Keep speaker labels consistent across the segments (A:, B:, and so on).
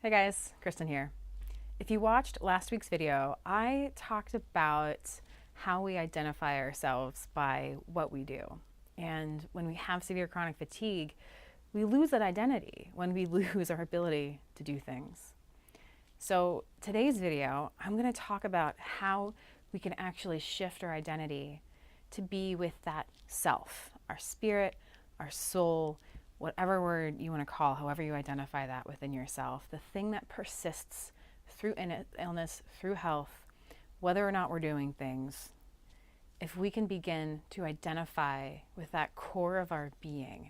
A: Hey guys, Kristen here. If you watched last week's video, I talked about how we identify ourselves by what we do. And when we have severe chronic fatigue, we lose that identity when we lose our ability to do things. So today's video, I'm going to talk about how we can actually shift our identity to be with that self, our spirit, our soul, whatever word you want to call, however you identify that within yourself, the thing that persists through illness, through health, whether or not we're doing things. If we can begin to identify with that core of our being,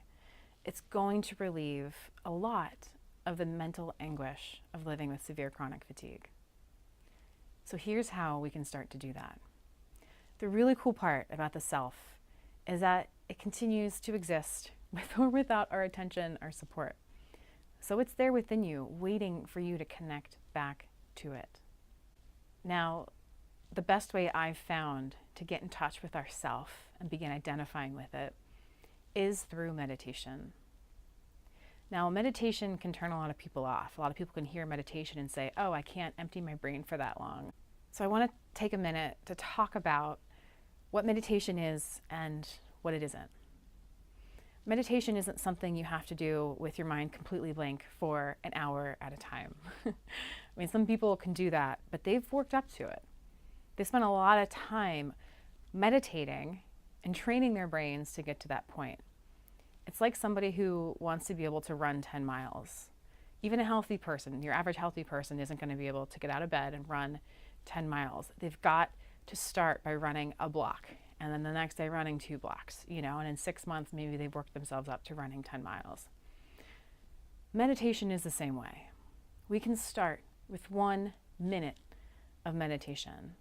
A: it's going to relieve a lot of the mental anguish of living with severe chronic fatigue. So here's how we can start to do that. The really cool part about the self is that it continues to exist with or without our attention or support. So it's there within you, waiting for you to connect back to it. Now, the best way I've found to get in touch with ourself and begin identifying with it is through meditation. Now, meditation can turn a lot of people off. A lot of people can hear meditation and say, oh, I can't empty my brain for that long. So I want to take a minute to talk about what meditation is and what it isn't. Meditation isn't something you have to do with your mind completely blank for an hour at a time. I mean, some people can do that, but they've worked up to it. They spend a lot of time meditating and training their brains to get to that point. It's like somebody who wants to be able to run 10 miles. Even a healthy person, your average healthy person, isn't going to be able to get out of bed and run 10 miles. They've got to start by running a block, and then the next day running 2 blocks, and in 6 months, maybe they've worked themselves up to running 10 miles. Meditation is the same way. We can start with 1 minute of meditation,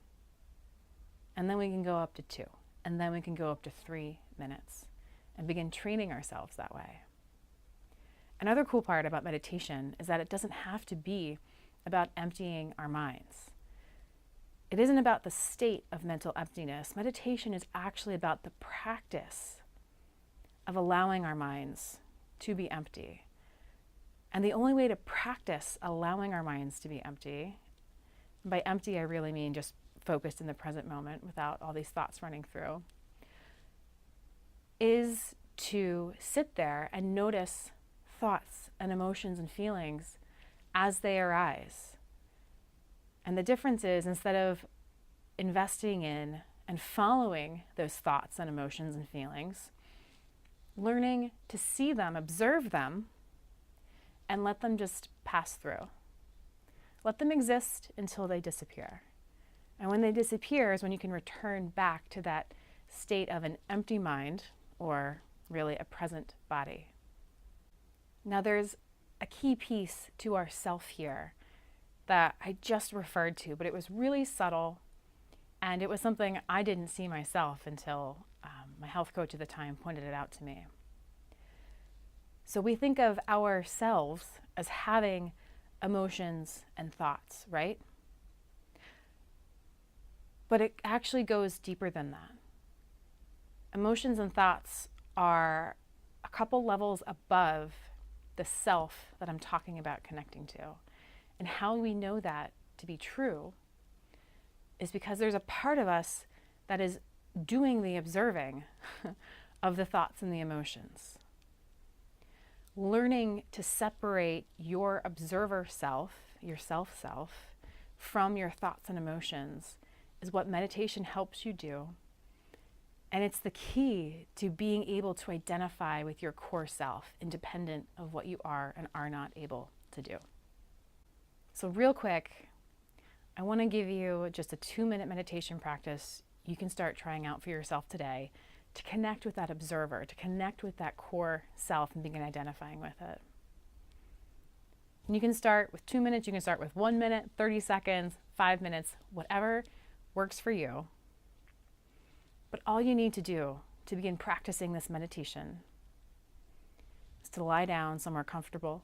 A: and then we can go up to 2, and then we can go up to 3 minutes and begin training ourselves that way. Another cool part about meditation is that it doesn't have to be about emptying our minds. It isn't about the state of mental emptiness. Meditation is actually about the practice of allowing our minds to be empty. And the only way to practice allowing our minds to be empty, and by empty I really mean just focused in the present moment without all these thoughts running through, is to sit there and notice thoughts and emotions and feelings as they arise. And the difference is, instead of investing in and following those thoughts and emotions and feelings, learning to see them, observe them, and let them just pass through. Let them exist until they disappear. And when they disappear is when you can return back to that state of an empty mind, or really a present body. Now there's a key piece to our self here that I just referred to, but it was really subtle, and it was something I didn't see myself until my health coach at the time pointed it out to me. So we think of ourselves as having emotions and thoughts, right? But it actually goes deeper than that. Emotions and thoughts are a couple levels above the self that I'm talking about connecting to. And how we know that to be true is because there's a part of us that is doing the observing of the thoughts and the emotions. Learning to separate your observer self, your self, from your thoughts and emotions is what meditation helps you do. And it's the key to being able to identify with your core self, independent of what you are and are not able to do. So real quick, I want to give you just a 2-minute meditation practice you can start trying out for yourself today to connect with that observer, to connect with that core self and begin identifying with it. And you can start with 2 minutes, you can start with 1 minute, 30 seconds, 5 minutes, whatever works for you. But all you need to do to begin practicing this meditation is to lie down somewhere comfortable.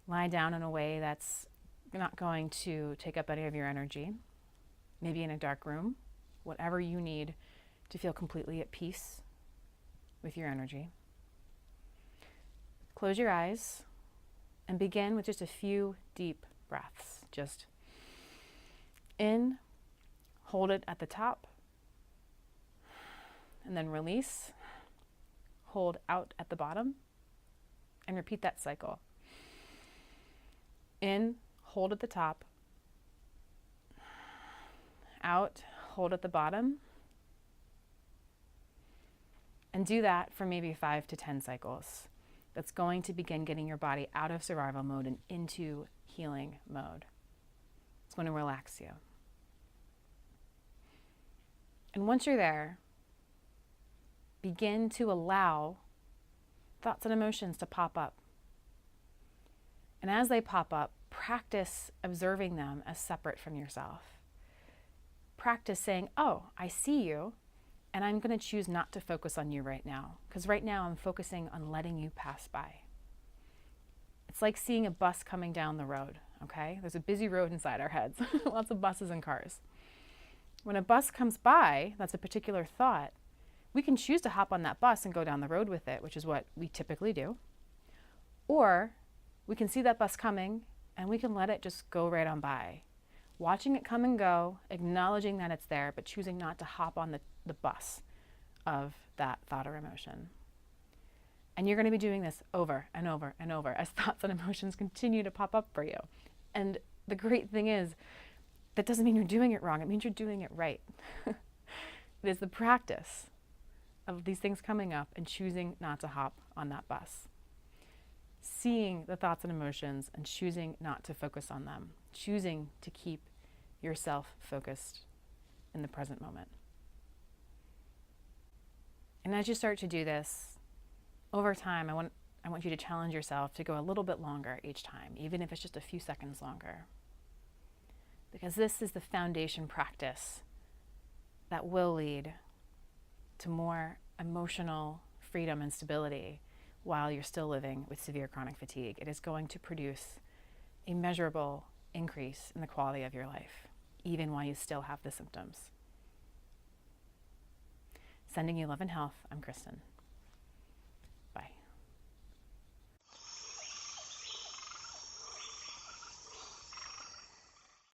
A: Lie down in a way that's not going to take up any of your energy. Maybe in a dark room, whatever you need to feel completely at peace with your energy. Close your eyes And begin with just a few deep breaths. Just in, hold it at the top, and then release, hold out at the bottom, and repeat that cycle. In, hold at the top, out, hold at the bottom, and do that for maybe 5 to 10 cycles. That's going to begin getting your body out of survival mode and into healing mode. It's going to relax you. And once you're there, begin to allow thoughts and emotions to pop up. And as they pop up, practice observing them as separate from yourself. Practice saying, oh, I see you, and I'm going to choose not to focus on you right now, because right now I'm focusing on letting you pass by. It's like seeing a bus coming down the road, okay? There's a busy road inside our heads, lots of buses and cars. When a bus comes by, that's a particular thought, we can choose to hop on that bus and go down the road with it, which is what we typically do. Or we can see that bus coming and we can let it just go right on by. Watching it come and go, acknowledging that it's there, but choosing not to hop on the bus of that thought or emotion. And you're going to be doing this over and over and over as thoughts and emotions continue to pop up for you. And the great thing is, that doesn't mean you're doing it wrong. It means you're doing it right. It is the practice of these things coming up and choosing not to hop on that bus. Seeing the thoughts and emotions and choosing not to focus on them. Choosing to keep yourself focused in the present moment. And as you start to do this, over time, I want you to challenge yourself to go a little bit longer each time, even if it's just a few seconds longer. Because this is the foundation practice that will lead to more emotional freedom and stability while you're still living with severe chronic fatigue. It is going to produce a measurable increase in the quality of your life, even while you still have the symptoms. Sending you love and health, I'm Kristen.